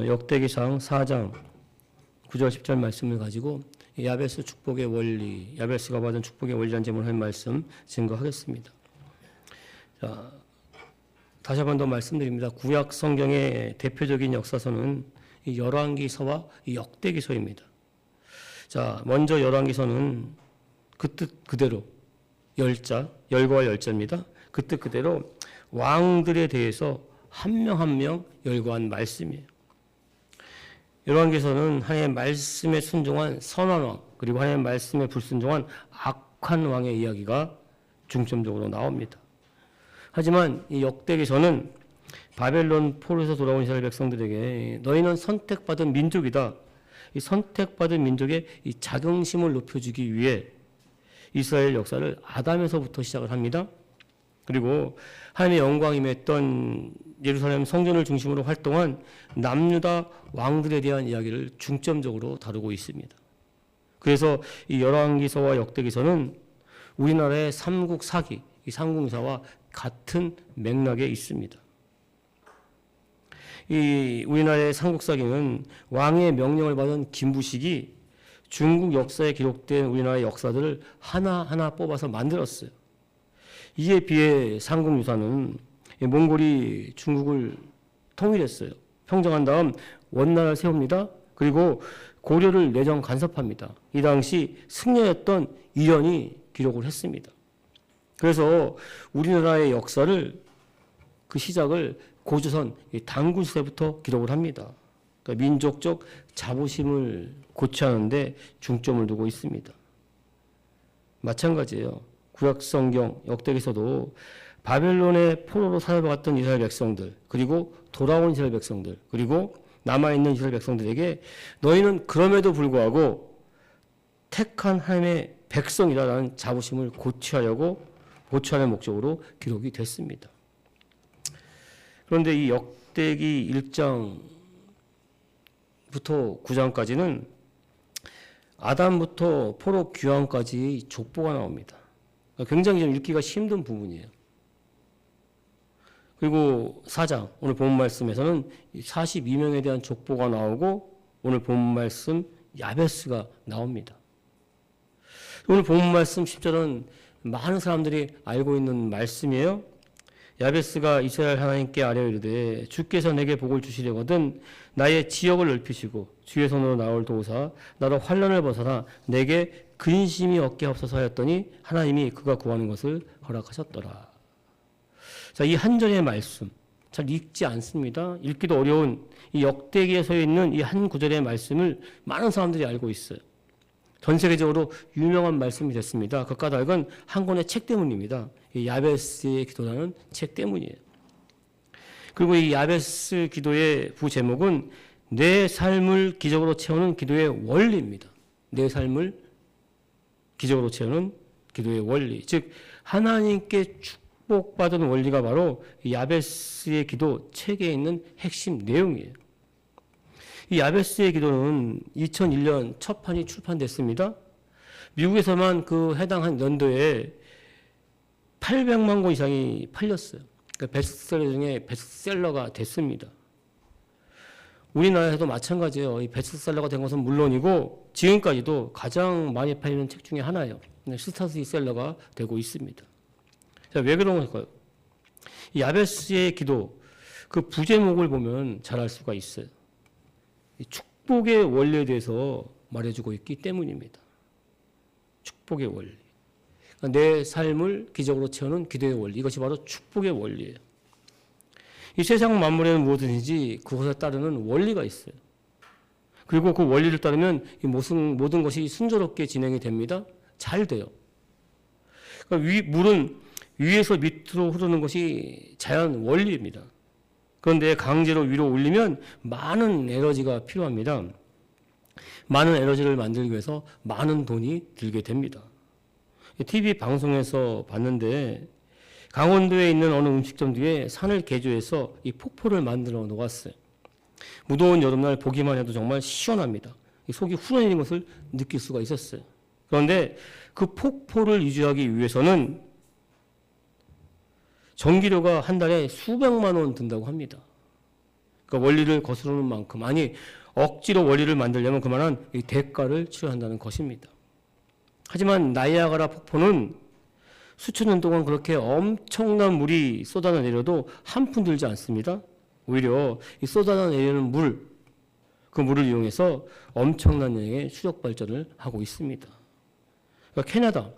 역대기상 4장 9절 10절 말씀을 가지고 야베스 축복의 원리, 야베스가 받은 축복의 원리란 제목을 한 말씀 증거하겠습니다. 자, 다시 한 번 더 말씀드립니다. 구약 성경의 대표적인 역사서는 이 열왕기서와 이 역대기서입니다. 자, 먼저 열왕기서는 그 뜻 그대로 열과 열자입니다. 그 뜻 그대로 왕들에 대해서 한 명 한 명 열거한 말씀이에요. 열왕기서는 하나님의 말씀에 순종한 선한 왕, 그리고 하나님의 말씀에 불순종한 악한 왕의 이야기가 중점적으로 나옵니다. 하지만 이 역대기서는 바벨론 포로에서 돌아온 이스라엘 백성들에게 너희는 선택받은 민족이다. 이 선택받은 민족의 이 자긍심을 높여주기 위해 이스라엘 역사를 아담에서부터 시작을 합니다. 그리고 하나님의 영광이 임했던 예루살렘 성전을 중심으로 활동한 남유다 왕들에 대한 이야기를 중점적으로 다루고 있습니다. 그래서 이 열왕기서와 역대기서는 우리나라의 삼국 사기, 이 삼국사와 같은 맥락에 있습니다. 이 우리나라의 삼국사기는 왕의 명령을 받은 김부식이 중국 역사에 기록된 우리나라의 역사들을 하나하나 뽑아서 만들었어요. 이에 비해 삼국유사는 몽골이 중국을 통일했어요. 평정한 다음 원나라를 세웁니다. 그리고 고려를 내정 간섭합니다. 이 당시 승려였던 이련이 기록을 했습니다. 그래서 우리나라의 역사를 그 시작을 고조선 당군시대부터 기록을 합니다. 그러니까 민족적 자부심을 고취하는데 중점을 두고 있습니다. 마찬가지예요. 구약성경 역대기서도 바벨론의 포로로 사로잡았던 이스라엘 백성들, 그리고 돌아온 이스라엘 백성들, 그리고 남아있는 이스라엘 백성들에게 너희는 그럼에도 불구하고 택한 하나님의 백성이라는 자부심을 고취하는 목적으로 기록이 됐습니다. 그런데 이 역대기 1장부터 9장까지는 아담부터 포로 귀환까지 족보가 나옵니다. 굉장히 좀 읽기가 힘든 부분이에요. 그리고 4장, 오늘 본 말씀에서는 42명에 대한 족보가 나오고 오늘 본 말씀 야베스가 나옵니다. 오늘 본 말씀 10절은 많은 사람들이 알고 있는 말씀이에요. 야베스가 이스라엘 하나님께 아뢰어 이르되 주께서 내게 복을 주시려거든 나의 지역을 넓히시고 주의 손으로 나올 도우사 나로 환난을 벗어나 내게 근심이 없게 하옵소서 하였더니 하나님이 그가 구하는 것을 허락하셨더라. 자, 이 한 절의 말씀 잘 읽지 않습니다. 읽기도 어려운 이 역대기에 서 있는 이 한 구절의 말씀을 많은 사람들이 알고 있어요. 전 세계적으로 유명한 말씀이 됐습니다. 그 까닭은 한 권의 책 때문입니다. 이 야베스의 기도라는 책 때문이에요. 그리고 이 야베스 기도의 부제목은 내 삶을 기적으로 채우는 기도의 원리입니다. 내 삶을 기적으로 채우는 기도의 원리. 즉 하나님께 축복받은 원리가 바로 야베스의 기도 책에 있는 핵심 내용이에요. 이 야베스의 기도는 2001년 첫 판이 출판됐습니다. 미국에서만 그 해당한 연도에 800만 권 이상이 팔렸어요. 그러니까 베스트셀러 중에 베스트셀러가 됐습니다. 우리나라에서도 마찬가지예요. 이 베스트셀러가 된 것은 물론이고 지금까지도 가장 많이 팔리는 책 중에 하나예요. 스타트셀러가 되고 있습니다. 자, 왜 그런 걸까요? 이 야베스의 기도 그 부제목을 보면 잘 알 수가 있어요. 이 축복의 원리에 대해서 말해주고 있기 때문입니다. 축복의 원리. 그러니까 내 삶을 기적으로 채우는 기도의 원리. 이것이 바로 축복의 원리예요. 이 세상 만물에는 무엇이든지 그것에 따르는 원리가 있어요. 그리고 그 원리를 따르면 이 모든 것이 순조롭게 진행이 됩니다. 잘 돼요. 그러니까 물은 위에서 밑으로 흐르는 것이 자연 원리입니다. 그런데 강제로 위로 올리면 많은 에너지가 필요합니다. 많은 에너지를 만들기 위해서 많은 돈이 들게 됩니다. TV 방송에서 봤는데 강원도에 있는 어느 음식점 뒤에 산을 개조해서 이 폭포를 만들어 놓았어요. 무더운 여름날 보기만 해도 정말 시원합니다. 속이 후련해진 것을 느낄 수가 있었어요. 그런데 그 폭포를 유지하기 위해서는 전기료가 한 달에 수백만 원 든다고 합니다. 그러니까 원리를 거스르는 만큼, 아니 억지로 원리를 만들려면 그만한 이 대가를 치러야 한다는 것입니다. 하지만 나이아가라 폭포는 수천 년 동안 그렇게 엄청난 물이 쏟아내려도 한 푼 들지 않습니다. 오히려 이 쏟아내리는 물, 그 물을 이용해서 엄청난 양의 수력 발전을 하고 있습니다. 그러니까 캐나다,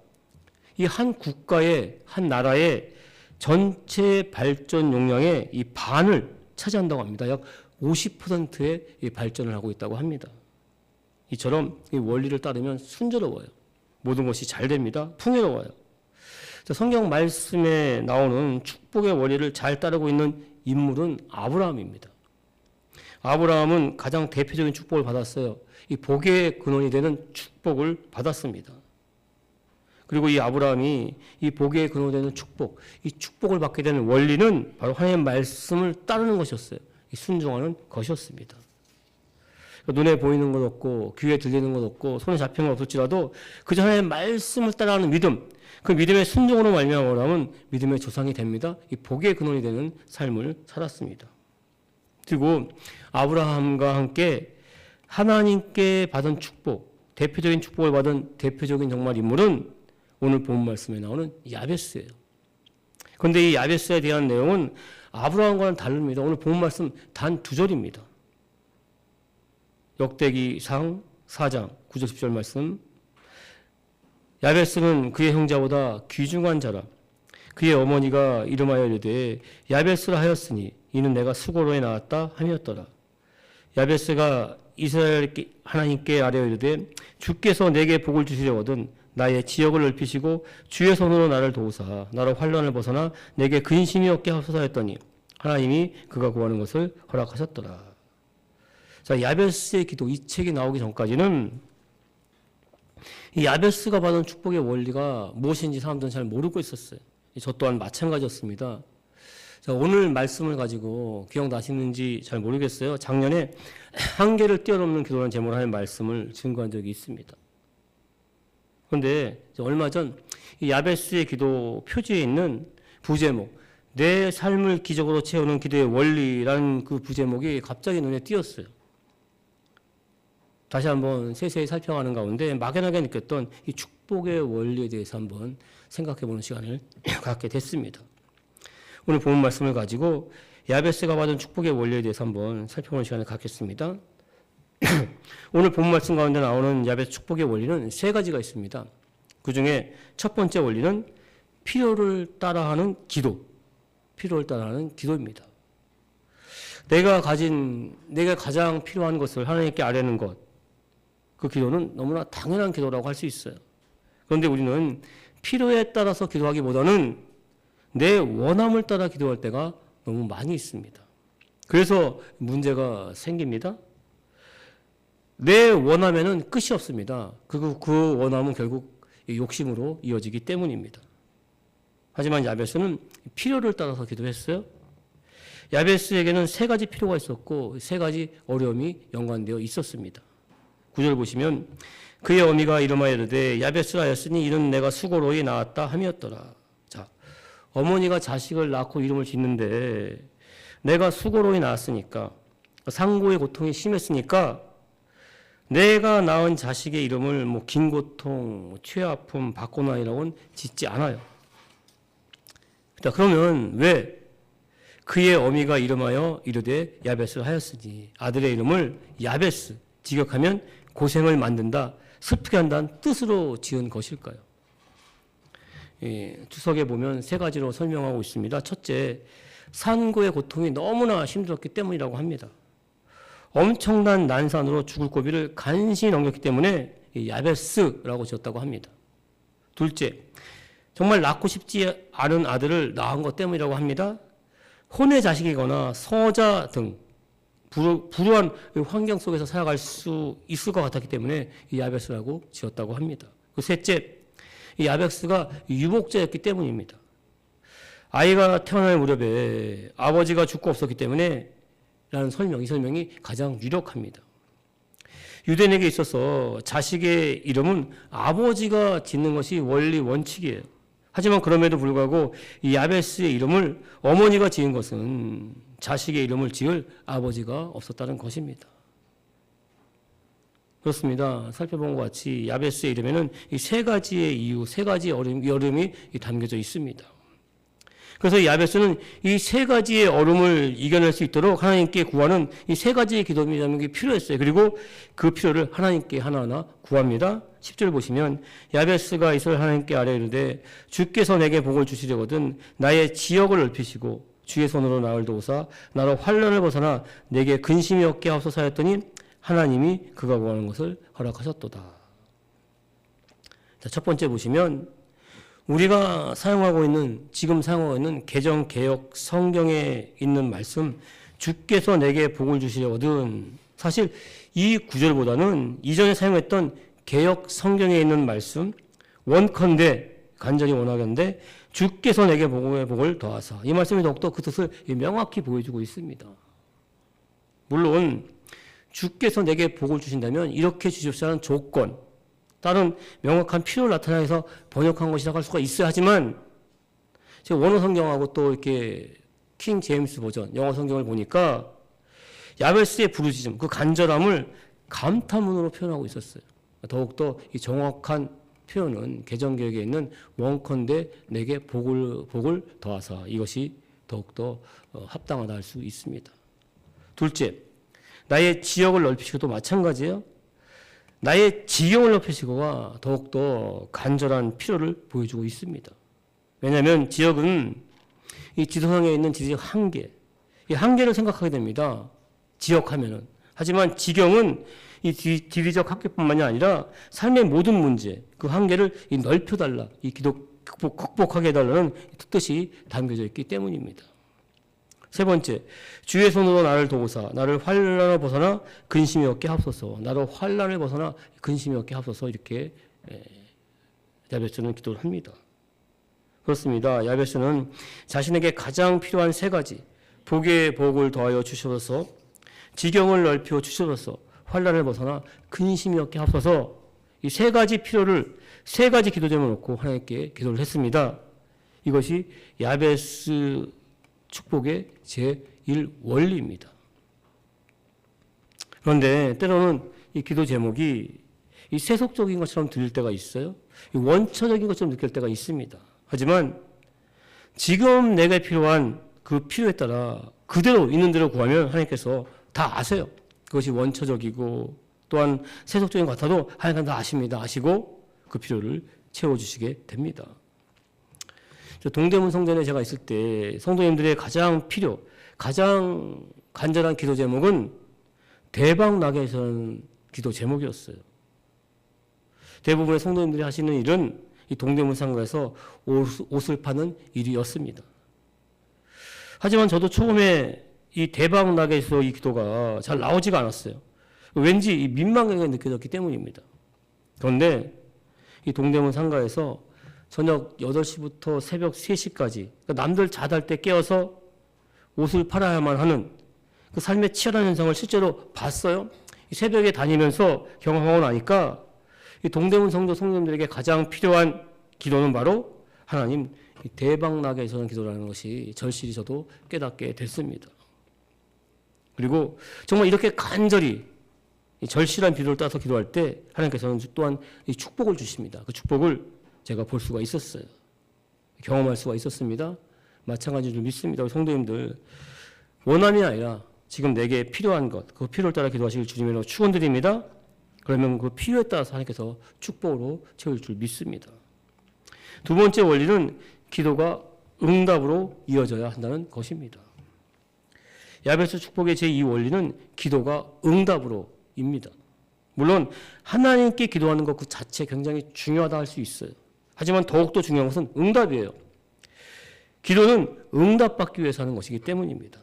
이 한 국가의, 한 나라의 전체 발전 용량의 이 반을 차지한다고 합니다. 약 50%의 발전을 하고 있다고 합니다. 이처럼 이 원리를 따르면 순조로워요. 모든 것이 잘 됩니다. 풍요로워요. 성경 말씀에 나오는 축복의 원리를 잘 따르고 있는 인물은 아브라함입니다. 아브라함은 가장 대표적인 축복을 받았어요. 이 복의 근원이 되는 축복을 받았습니다. 그리고 이 아브라함이 이 복의 근원이 되는 축복, 이 축복을 받게 되는 원리는 바로 하나님의 말씀을 따르는 것이었어요. 이 순종하는 것이었습니다. 눈에 보이는 것 없고 귀에 들리는 것 없고 손에 잡히는 것 없을지라도 그저 하나님의 말씀을 따라하는 믿음, 그 믿음의 순종으로 말미암아 아브라함은 믿음의 조상이 됩니다. 이 복의 근원이 되는 삶을 살았습니다. 그리고 아브라함과 함께 하나님께 받은 축복, 대표적인 축복을 받은 대표적인 정말 인물은 오늘 본 말씀에 나오는 야베스예요. 그런데 이 야베스에 대한 내용은 아브라함과는 다릅니다. 오늘 본 말씀 단 2절입니다. 역대기상 4장 9절 10절 말씀. 야베스는 그의 형제보다 귀중한 자라. 그의 어머니가 이름하여 이르되 야베스라 하였으니 이는 내가 수고로에 낳았다 함이었더라. 야베스가 이스라엘 하나님께 아뢰어 이르되 주께서 내게 복을 주시려거든 나의 지역을 넓히시고 주의 손으로 나를 도우사 나로 환난을 벗어나 내게 근심이 없게 하소서 했더니 하나님이 그가 구하는 것을 허락하셨더라. 자, 야베스의 기도, 이 책이 나오기 전까지는 이 야베스가 받은 축복의 원리가 무엇인지 사람들은 잘 모르고 있었어요. 저 또한 마찬가지였습니다. 자, 오늘 말씀을 가지고 기억나시는지 잘 모르겠어요. 작년에 한계를 뛰어넘는 기도라는 제목으로 하는 말씀을 증거한 적이 있습니다. 그런데 얼마 전 이 야베스의 기도 표지에 있는 부제목, 내 삶을 기적으로 채우는 기도의 원리라는 그 부제목이 갑자기 눈에 띄었어요. 다시 한번 세세히 살펴가는 가운데 막연하게 느꼈던 이 축복의 원리에 대해서 한번 생각해보는 시간을 갖게 됐습니다. 오늘 본 말씀을 가지고 야베스가 받은 축복의 원리에 대해서 한번 살펴보는 시간을 갖겠습니다. 오늘 본 말씀 가운데 나오는 야베스 축복의 원리는 3가지가 있습니다. 그 중에 첫 번째 원리는 필요를 따라하는 기도, 필요를 따라하는 기도입니다. 내가 가장 필요한 것을 하나님께 아뢰는 것, 그 기도는 너무나 당연한 기도라고 할 수 있어요. 그런데 우리는 필요에 따라서 기도하기보다는 내 원함을 따라 기도할 때가 너무 많이 있습니다. 그래서 문제가 생깁니다. 내 원함에는 끝이 없습니다. 그 원함은 결국 욕심으로 이어지기 때문입니다. 하지만 야베스는 필요를 따라서 기도했어요. 야베스에게는 3가지 필요가 있었고 3가지 어려움이 연관되어 있었습니다. 9절 보시면 그의 어미가 이름하여 이르되 야베스라 하였으니 이는 내가 수고로이 낳았다 함이었더라. 자, 어머니가 자식을 낳고 이름을 짓는데 내가 수고로이 낳았으니까 상고의 고통이 심했으니까 내가 낳은 자식의 이름을 긴 고통, 최아픔, 박고난이라고는 짓지 않아요. 자, 그러면 왜 그의 어미가 이름하여 이르되 야베스를 하였으니 아들의 이름을 야베스, 직역하면 고생을 만든다, 슬프게 한다는 뜻으로 지은 것일까요? 주석에 보면 3가지로 설명하고 있습니다. 첫째, 산고의 고통이 너무나 힘들었기 때문이라고 합니다. 엄청난 난산으로 죽을 고비를 간신히 넘겼기 때문에 야베스라고 지었다고 합니다. 둘째, 정말 낳고 싶지 않은 아들을 낳은 것 때문이라고 합니다. 혼의 자식이거나 서자 등 불우한 환경 속에서 살아갈 수 있을 것 같았기 때문에 이 야베스라고 지었다고 합니다. 그 셋째, 이 야베스가 유복자였기 때문입니다. 아이가 태어날 무렵에 아버지가 죽고 없었기 때문에 라는 이 설명이 가장 유력합니다. 유대인에게 있어서 자식의 이름은 아버지가 짓는 것이 원칙이에요. 하지만 그럼에도 불구하고 이 야베스의 이름을 어머니가 지은 것은 자식의 이름을 지을 아버지가 없었다는 것입니다. 그렇습니다. 살펴본 것 같이 야베스의 이름에는 이 세 가지의 이유, 세 가지 어려움이 담겨져 있습니다. 그래서 야베스는 이 세 가지의 어려움을 이겨낼 수 있도록 하나님께 구하는 이 세 가지의 기도가 필요했어요. 그리고 그 필요를 하나님께 하나하나 구합니다. 10절 보시면 야베스가 이스라엘 하나님께 아뢰 이르되 주께서 내게 복을 주시려거든 나의 지역을 넓히시고 주의 손으로 나를 도우사 나로 환난을 벗어나 내게 근심이 없게 하옵소서 하였더니 하나님이 그가 구하는 것을 허락하셨도다. 자, 첫 번째 보시면 우리가 지금 사용하고 있는 개정 개역 성경에 있는 말씀 주께서 내게 복을 주시려거든, 사실 이 구절보다는 이전에 사용했던 개역 성경에 있는 말씀 원컨대 간절히 원하건대 주께서 내게 복을 더하사, 이 말씀이 더욱더 그 뜻을 명확히 보여주고 있습니다. 물론 주께서 내게 복을 주신다면 이렇게 주십시오라는 조건, 다른 명확한 필요를 나타내서 번역한 것이라고 할 수가 있어야 하지만 제가 원어 성경하고 또 이렇게 킹 제임스 버전 영어 성경을 보니까 야베스의 부르짖음, 그 간절함을 감탄문으로 표현하고 있었어요. 더욱더 이 정확한 표현은 개정개혁에 있는 원컨대 내게 복을 더하사, 이것이 더욱더 합당하다 할 수 있습니다. 둘째, 나의 지역을 넓히시고도 마찬가지예요. 나의 지경을 넓히시고가 더욱더 간절한 필요를 보여주고 있습니다. 왜냐하면 지역은 이 지도상에 있는 지리적 한계, 이 한계를 생각하게 됩니다. 지역하면은. 하지만 지경은 이 지리적 한계뿐만이 아니라 삶의 모든 문제, 그 한계를 넓혀달라, 이 극복하게 해달라는 뜻이 담겨져 있기 때문입니다. 세 번째, 주의 손으로 나를 도우사 나를 환난을 벗어나 근심이 없게 하옵소서. 나로 환난을 벗어나 근심이 없게 하옵소서. 이렇게 야베스는 기도를 합니다. 그렇습니다. 야베스는 자신에게 가장 필요한 세 가지, 복의 복을 더하여 주시옵소서, 지경을 넓혀 주시옵소서, 환난을 벗어나 근심이 없게 하옵소서, 이 세 가지 필요를 세 가지 기도 제목을 놓고 하나님께 기도를 했습니다. 이것이 야베스 축복의 제1원리입니다. 그런데 때로는 이 기도 제목이 이 세속적인 것처럼 들릴 때가 있어요. 이 원초적인 것처럼 느낄 때가 있습니다. 하지만 지금 내게 필요한 그 필요에 따라 그대로 있는 대로 구하면 하나님께서 다 아세요. 그것이 원초적이고 또한 세속적인 것 같아도 하나님은 다 아십니다. 아시고 그 필요를 채워주시게 됩니다. 동대문 성전에 제가 있을 때 성도님들의 가장 간절한 기도 제목은 대박 나게 해서는 기도 제목이었어요. 대부분의 성도님들이 하시는 일은 이 동대문 상가에서 옷을 파는 일이었습니다. 하지만 저도 처음에 이 대박 나게 해서 이 기도가 잘 나오지가 않았어요. 왠지 민망하게 느껴졌기 때문입니다. 그런데 이 동대문 상가에서 저녁 8시부터 새벽 3시까지 남들 자달 때 깨어서 옷을 팔아야만 하는 그 삶의 치열한 현상을 실제로 봤어요. 새벽에 다니면서 경험하고 나니까 이 동대문 성도 성도님들에게 가장 필요한 기도는 바로 하나님 대박나게 해서는 기도라는 것이 절실히 저도 깨닫게 됐습니다. 그리고 정말 이렇게 간절히 절실한 비도를 따서 기도할 때 하나님께서는 또한 이 축복을 주십니다. 그 축복을 제가 볼 수가 있었어요. 경험할 수가 있었습니다. 마찬가지로 믿습니다. 우리 성도님들, 원함이 아니라 지금 내게 필요한 것, 그 필요를 따라 기도하시길 주님으로 축원드립니다. 그러면 그 필요에 따라서 하나님께서 축복으로 채울 줄 믿습니다. 두 번째 원리는 기도가 응답으로 이어져야 한다는 것입니다. 야베스 축복의 제2원리는 기도가 응답으로입니다. 물론 하나님께 기도하는 것 그 자체 굉장히 중요하다 할 수 있어요. 하지만 더욱더 중요한 것은 응답이에요. 기도는 응답받기 위해서 하는 것이기 때문입니다.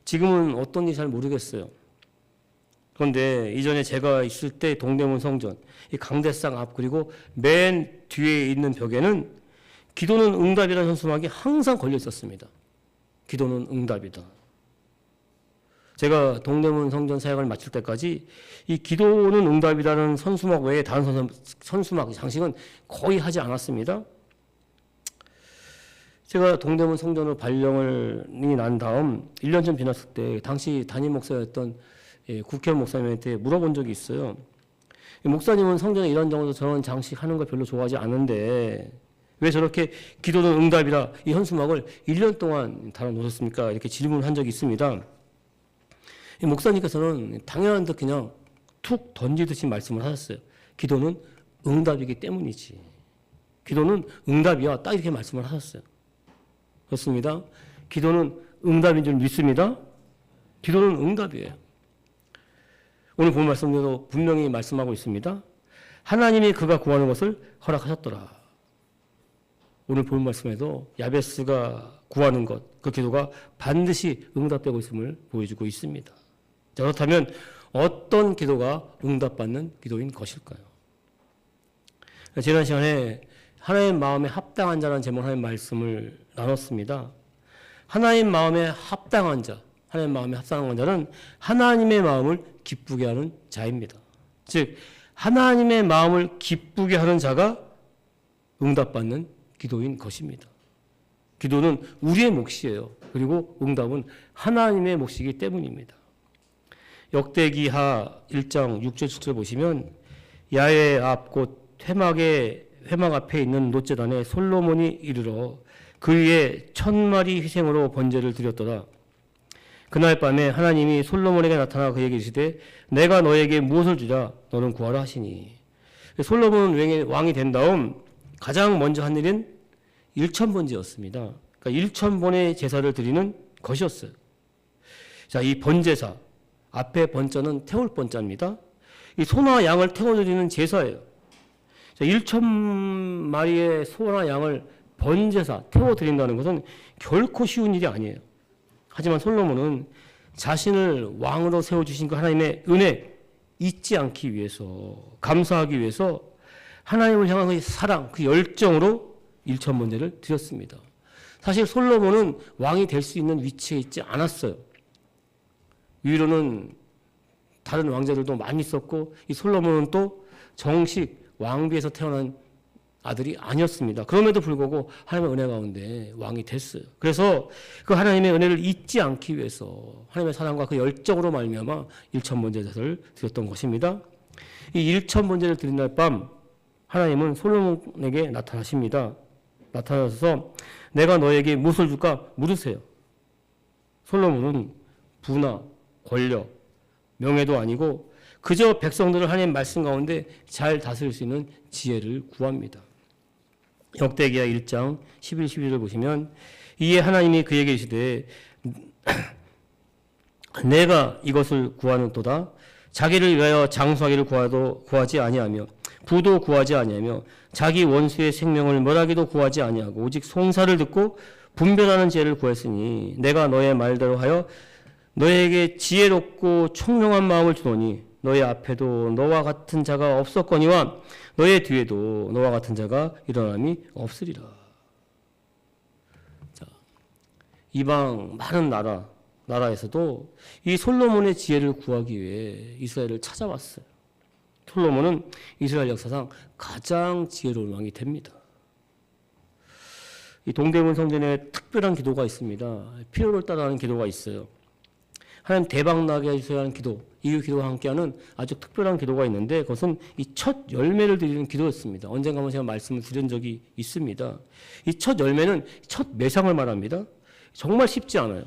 지금은 어떤지 잘 모르겠어요. 그런데 이전에 제가 있을 때 동대문 성전, 이 강대상 앞 그리고 맨 뒤에 있는 벽에는 기도는 응답이라는 현수막이 항상 걸려 있었습니다. 기도는 응답이다. 제가 동대문 성전 사역을 마칠 때까지 이 기도는 응답이라는 선수막 외에 다른 선수막 장식은 거의 하지 않았습니다. 제가 동대문 성전으로 발령이 난 다음 1년쯤 지났을 때 당시 담임 목사였던 국회의원 목사님한테 물어본 적이 있어요. 목사님은 성전에 이런저런 저런 장식하는 걸 별로 좋아하지 않는데 왜 저렇게 기도는 응답이라 이 현수막을 1년 동안 달아놓으셨습니까? 이렇게 질문한 적이 있습니다. 목사님께서는 당연한 듯 그냥 툭 던지듯이 말씀을 하셨어요. 기도는 응답이기 때문이지. 기도는 응답이야. 딱 이렇게 말씀을 하셨어요. 그렇습니다. 기도는 응답인 줄 믿습니다. 기도는 응답이에요. 오늘 본 말씀대로 분명히 말씀하고 있습니다. 하나님이 그가 구하는 것을 허락하셨더라. 오늘 본 말씀에도 야베스가 구하는 것, 그 기도가 반드시 응답되고 있음을 보여주고 있습니다. 자, 그렇다면 어떤 기도가 응답받는 기도인 것일까요? 지난 시간에 하나님 마음에 합당한 자라는 제목으로 하나님 말씀을 나눴습니다. 하나님 마음에 합당한 자, 하나님 마음에 합당한 자는 하나님의 마음을 기쁘게 하는 자입니다. 즉 하나님의 마음을 기쁘게 하는 자가 응답받는 기도인 것입니다. 기도는 우리의 몫이에요. 그리고 응답은 하나님의 몫이기 때문입니다. 역대기하 1장 6절 7절 보시면 야외 앞 곧 회막 앞에 있는 놋제단에 솔로몬이 이르러 그 위에 1000마리 희생으로 번제를 드렸더라. 그날 밤에 하나님이 솔로몬에게 나타나 그에게 이르시되 내가 너에게 무엇을 주자 너는 구하라 하시니. 솔로몬은 왕이 된 다음 가장 먼저 한 일은 1000번제였습니다. 그러니까 1000번의 제사를 드리는 것이었어요. 자, 이 번제사 앞에 번자는 태울 번자입니다. 이 소나 양을 태워드리는 제사예요. 자, 1000마리의 소나 양을 번제사 태워드린다는 것은 결코 쉬운 일이 아니에요. 하지만 솔로몬은 자신을 왕으로 세워주신 그 하나님의 은혜 잊지 않기 위해서, 감사하기 위해서 하나님을 향한 그 사랑, 그 열정으로 1000번제를 드렸습니다. 사실 솔로몬은 왕이 될 수 있는 위치에 있지 않았어요. 위로는 다른 왕자들도 많이 있었고 이 솔로몬은 또 정식 왕비에서 태어난 아들이 아니었습니다. 그럼에도 불구하고 하나님의 은혜 가운데 왕이 됐어요. 그래서 그 하나님의 은혜를 잊지 않기 위해서 하나님의 사랑과 그 열정으로 말미암아 1000번제를 드렸던 것입니다. 이 1000번제를 드린 날 밤 하나님은 솔로몬에게 나타나십니다. 나타나셔서 내가 너에게 무엇을 줄까 물으세요. 솔로몬은 부나 권력, 명예도 아니고 그저 백성들을 하나님 말씀 가운데 잘 다스릴 수 있는 지혜를 구합니다. 역대기하 1장 11, 12절을 보시면 이에 하나님이 그에게 이르시되 내가 이것을 구하는도다. 자기를 위하여 장수하기를 구하지 아니하며 부도 구하지 아니하며 자기 원수의 생명을 멸하기도 구하지 아니하고 오직 송사를 듣고 분별하는 지혜를 구했으니 내가 너의 말대로 하여 너에게 지혜롭고 총명한 마음을 주노니 너의 앞에도 너와 같은 자가 없었거니와 너의 뒤에도 너와 같은 자가 일어남이 없으리라. 자, 이방 많은 나라에서도 이 솔로몬의 지혜를 구하기 위해 이스라엘을 찾아왔어요. 솔로몬은 이스라엘 역사상 가장 지혜로운 왕이 됩니다. 이 동대문 성전에 특별한 기도가 있습니다. 필요를 따라하는 기도가 있어요. 하나님 대박 나게 해주셔야 하는 기도, 이 기도와 함께하는 아주 특별한 기도가 있는데 그것은 이 첫 열매를 드리는 기도였습니다. 언젠가 한번 제가 말씀을 드린 적이 있습니다. 이 첫 열매는 첫 매상을 말합니다. 정말 쉽지 않아요.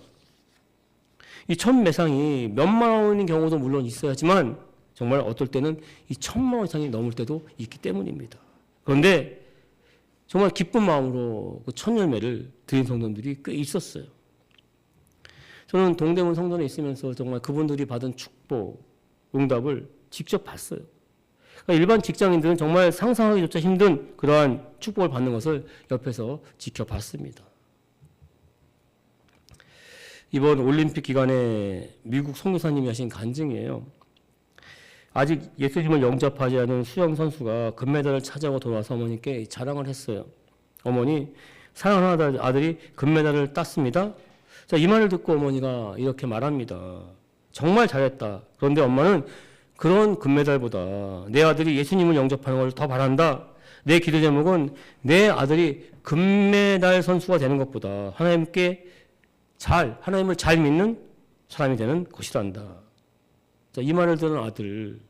이 첫 매상이 몇만 원인 경우도 물론 있어야지만 정말 어떨 때는 이 1000만 원 이상이 넘을 때도 있기 때문입니다. 그런데 정말 기쁜 마음으로 그 첫 열매를 드린 성도들이 꽤 있었어요. 저는 동대문 성전에 있으면서 정말 그분들이 받은 축복, 응답을 직접 봤어요. 그러니까 일반 직장인들은 정말 상상하기조차 힘든 그러한 축복을 받는 것을 옆에서 지켜봤습니다. 이번 올림픽 기간에 미국 선교사님이 하신 간증이에요. 아직 예수님을 영접하지 않은 수영 선수가 금메달을 차지하고 돌아와서 어머니께 자랑을 했어요. 어머니, 사랑하는 아들이 금메달을 땄습니다. 자, 이 말을 듣고 어머니가 이렇게 말합니다. 정말 잘했다. 그런데 엄마는 그런 금메달보다 내 아들이 예수님을 영접하는 걸 더 바란다. 내 기도 제목은 내 아들이 금메달 선수가 되는 것보다 하나님을 잘 믿는 사람이 되는 것이란다. 자, 이 말을 들은 아들,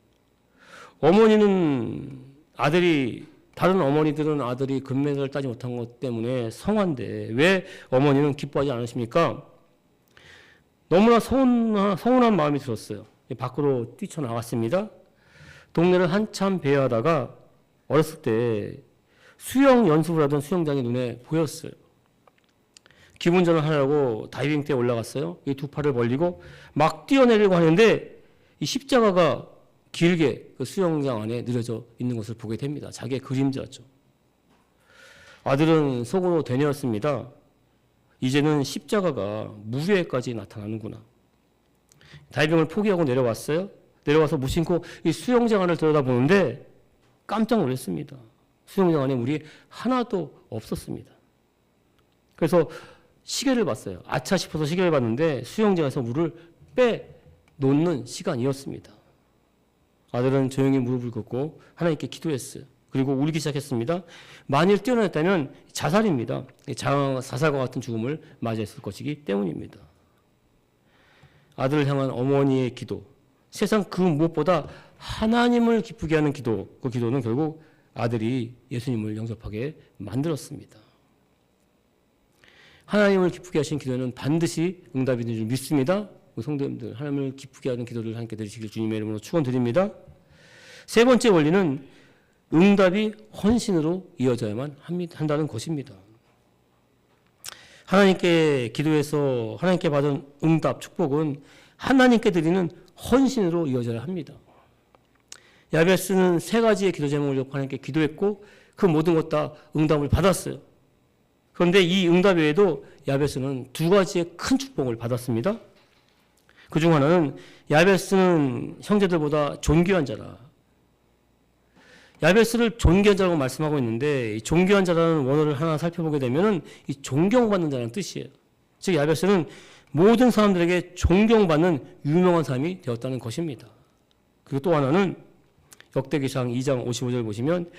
다른 어머니들은 아들이 금메달을 따지 못한 것 때문에 성한데 왜 어머니는 기뻐하지 않으십니까? 너무나 서운한 마음이 들었어요. 밖으로 뛰쳐나갔습니다. 동네를 한참 배회하다가 어렸을 때 수영 연습을 하던 수영장이 눈에 보였어요. 기분전을 하려고 다이빙대에 올라갔어요. 이 두 팔을 벌리고 막 뛰어내리려고 하는데 이 십자가가 길게 그 수영장 안에 느려져 있는 것을 보게 됩니다. 자기의 그림자죠. 아들은 속으로 되뇌었습니다. 이제는 십자가가 무례까지 나타나는구나. 다이빙을 포기하고 내려왔어요. 내려와서 무심코 이 수영장 안을 들여다보는데 깜짝 놀랐습니다. 수영장 안에 물이 하나도 없었습니다. 그래서 시계를 봤어요. 아차 싶어서 시계를 봤는데 수영장에서 물을 빼놓는 시간이었습니다. 아들은 조용히 무릎을 꿇고 하나님께 기도했어요. 그리고 울기 시작했습니다. 만일 뛰어냈다면 자살입니다. 자살과 같은 죽음을 맞이했을 것이기 때문입니다. 아들을 향한 어머니의 기도, 세상 그 무엇보다 하나님을 기쁘게 하는 기도, 그 기도는 결국 아들이 예수님을 영접하게 만들었습니다. 하나님을 기쁘게 하신 기도는 반드시 응답이 되는 줄 믿습니다. 성도님들, 하나님을 기쁘게 하는 기도를 함께 드리시길 주님의 이름으로 축원드립니다. 세 번째 원리는 응답이 헌신으로 이어져야만 한다는 것입니다. 하나님께 기도해서 하나님께 받은 응답, 축복은 하나님께 드리는 헌신으로 이어져야 합니다. 야베스는 세 가지의 기도 제목을 놓고 하나님께 기도했고 그 모든 것 다 응답을 받았어요. 그런데 이 응답 외에도 야베스는 두 가지의 큰 축복을 받았습니다. 그중 하나는 야베스는 형제들보다 존귀한 자라. 야베스를 존귀한 자라고 말씀하고 있는데 이 존귀한 자라는 원어를 하나 살펴보게 되면 이 존경받는 자라는 뜻이에요. 즉 야베스는 모든 사람들에게 존경받는 유명한 사람이 되었다는 것입니다. 그리고 또 하나는 역대기상 2장 55절 보시면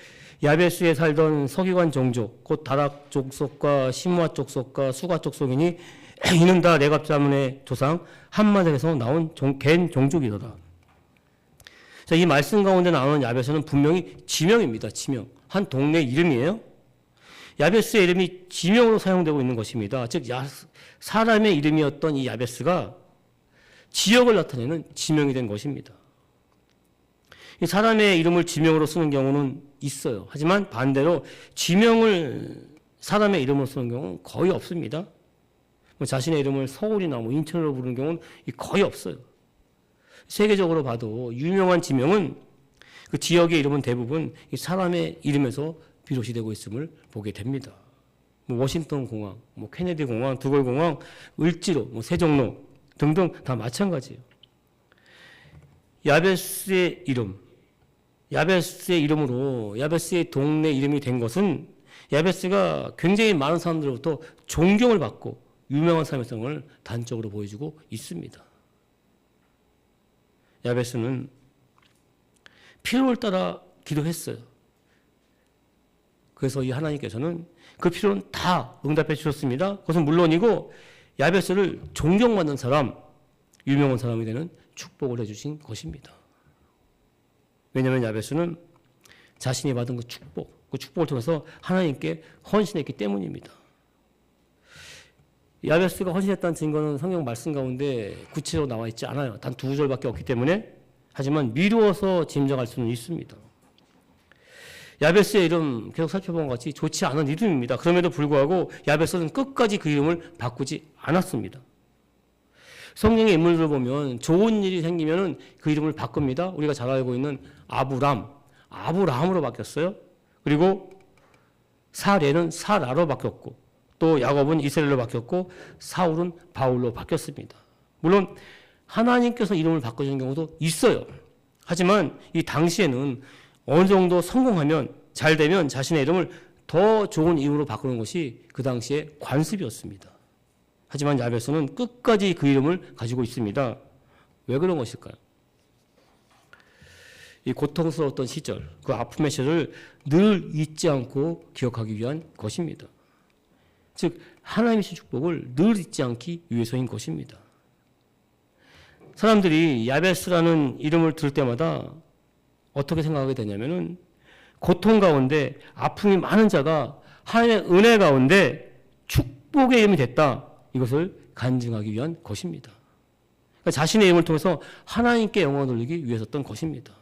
야베스에 살던 서기관 종족 곧 다락 족속과 시므아 족속과 수가 족속이니 이는 다 레갑 자문의 조상 한마디에서 나온 갠 종족이더라. 자, 이 말씀 가운데 나오는 야베스는 분명히 지명입니다. 지명. 한 동네 이름이에요. 야베스의 이름이 지명으로 사용되고 있는 것입니다. 즉 사람의 이름이었던 이 야베스가 지역을 나타내는 지명이 된 것입니다. 이 사람의 이름을 지명으로 쓰는 경우는 있어요. 하지만 반대로 지명을 사람의 이름으로 쓰는 경우는 거의 없습니다. 자신의 이름을 서울이나 인천으로 부르는 경우는 거의 없어요. 세계적으로 봐도 유명한 지명은 그 지역의 이름은 대부분 이 사람의 이름에서 비롯이 되고 있음을 보게 됩니다. 워싱턴 공항, 케네디 공항, 두골 공항, 을지로, 세종로 등등 다 마찬가지예요. 야베스의 이름으로 야베스의 동네 이름이 된 것은 야베스가 굉장히 많은 사람들로부터 존경을 받고 유명한 사람성을 단적으로 보여주고 있습니다. 야베스는 필요를 따라 기도했어요. 그래서 이 하나님께서는 그 필요는 다 응답해 주셨습니다. 그것은 물론이고 야베스를 존경받는 사람, 유명한 사람이 되는 축복을 해주신 것입니다. 왜냐하면 야베스는 자신이 받은 그 축복을 통해서 하나님께 헌신했기 때문입니다. 야베스가 헌신했다는 증거는 성경 말씀 가운데 구체적으로 나와 있지 않아요. 단 2절밖에 없기 때문에. 하지만 미루어서 짐작할 수는 있습니다. 야베스의 이름 계속 살펴본 것 같이 좋지 않은 이름입니다. 그럼에도 불구하고 야베스는 끝까지 그 이름을 바꾸지 않았습니다. 성경의 인물들을 보면 좋은 일이 생기면 그 이름을 바꿉니다. 우리가 잘 알고 있는 아브라함으로 바뀌었어요. 그리고 사레는 사라로 바뀌었고 또 야곱은 이스라엘로 바뀌었고 사울은 바울로 바뀌었습니다. 물론 하나님께서 이름을 바꿔주는 경우도 있어요. 하지만 이 당시에는 어느 정도 성공하면 잘 되면 자신의 이름을 더 좋은 이름으로 바꾸는 것이 그 당시의 관습이었습니다. 하지만 야베스는 끝까지 그 이름을 가지고 있습니다. 왜 그런 것일까요? 이 고통스러웠던 시절, 그 아픔의 시절을 늘 잊지 않고 기억하기 위한 것입니다. 즉 하나님의 축복을 늘 잊지 않기 위해서인 것입니다. 사람들이 야베스라는 이름을 들을 때마다 어떻게 생각하게 되냐면은 고통 가운데 아픔이 많은 자가 하나님의 은혜 가운데 축복의 이름이 됐다. 이것을 간증하기 위한 것입니다. 그러니까 자신의 이름을 통해서 하나님께 영광을 돌리기 위해서였던 것입니다.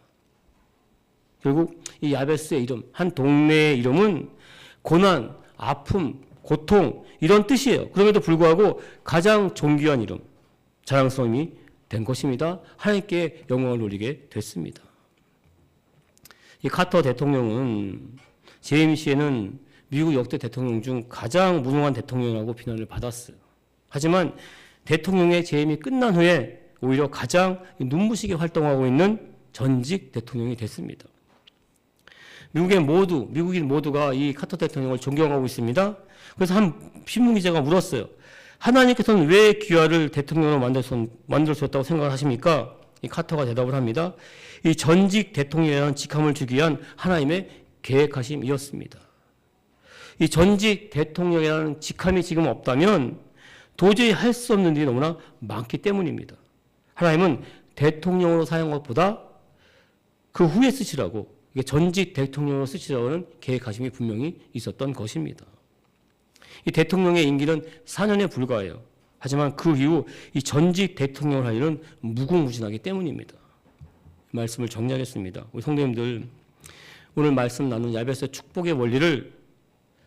결국 이 야베스의 이름, 한 동네의 이름은 고난, 아픔, 고통 이런 뜻이에요. 그럼에도 불구하고 가장 존귀한 이름, 자랑스러움이 된 것입니다. 하나님께 영광을 돌리게 됐습니다. 이 카터 대통령은 재임 시에는 미국 역대 대통령 중 가장 무능한 대통령이라고 비난을 받았어요. 하지만 대통령의 재임이 끝난 후에 오히려 가장 눈부시게 활동하고 있는 전직 대통령이 됐습니다. 미국인 모두가 이 카터 대통령을 존경하고 있습니다. 그래서 한 신문기자가 물었어요. 하나님께서는 왜 귀하를 대통령으로 만들어주셨다고 생각을 하십니까? 이 카터가 대답을 합니다. 이 전직 대통령이라는 직함을 주기 위한 하나님의 계획하심이었습니다. 이 전직 대통령이라는 직함이 지금 없다면 도저히 할 수 없는 일이 너무나 많기 때문입니다. 하나님은 대통령으로 사용한 것보다 그 후에 쓰시라고, 이게 전직 대통령으로 쓰시라고는 계획하심이 분명히 있었던 것입니다. 이 대통령의 임기는 4년에 불과해요. 하지만 그 이후 이 전직 대통령을 할 일은 무궁무진하기 때문입니다. 말씀을 정리하겠습니다. 우리 성도님들, 오늘 말씀 나눈 야베스의 축복의 원리를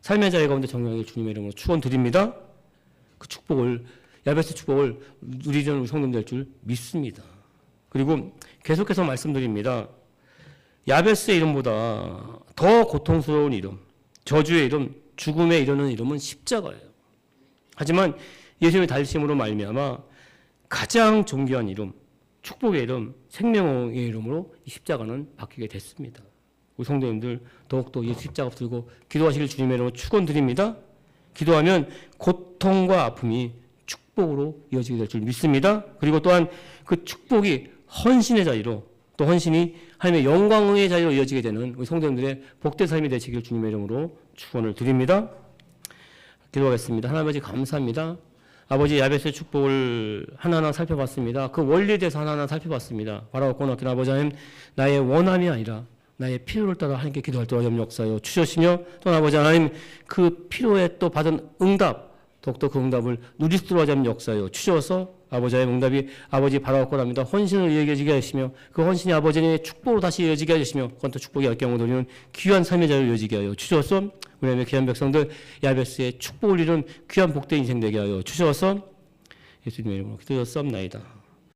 삶의 자리 가운데 정리하기 주님의 이름으로 축원드립니다. 그 축복을, 야베스 축복을 누리는 우리 성도님 될 줄 믿습니다. 그리고 계속해서 말씀드립니다. 야베스의 이름보다 더 고통스러운 이름, 저주의 이름, 죽음에 이르는 이름은 십자가예요. 하지만 예수님의 달심으로 말미암아 가장 존귀한 이름, 축복의 이름, 생명의 이름으로 이 십자가는 바뀌게 됐습니다. 우리 성도님들 더욱더 이 십자가 들고 기도하시길 주님의 이름으로 축원드립니다. 기도하면 고통과 아픔이 축복으로 이어지게 될 줄 믿습니다. 그리고 또한 그 축복이 헌신의 자리로, 또 헌신이 하나님의 영광의 자리로 이어지게 되는 우리 성도님들의 복된 삶이 되시길 주님의 이름으로 축원을 드립니다. 기도하겠습니다. 하나님 아버지 감사합니다. 아버지 야베스의 축복을 하나하나 살펴봤습니다. 그 원리에 대해서 하나하나 살펴봤습니다. 바라옵고 높긴 아버지 하나님, 나의 원함이 아니라 나의 필요를 따라 하나님께 기도할 때 어려움 역사여 주시며, 또 아버지 하나님 그 필요에 또 받은 응답, 더욱더 그 응답을 누릴 수 있도록 하자면 역사여 주셔서 아버지 하나님 응답이 아버지 바라옵고 합니다. 헌신을 이어지게 하시며 그 헌신이 아버지의 축복으로 다시 이어지게 하시며 그건 또 축복의 열경을 누리는 귀한 삶의 자리를 이어지게 하여 주셔서 우리 하나님의 귀한 백성들 야베스의 축복을 이루는 귀한 복된 인생 되게 하여 주셔서 예수님의 이름으로 기도하옵나이다.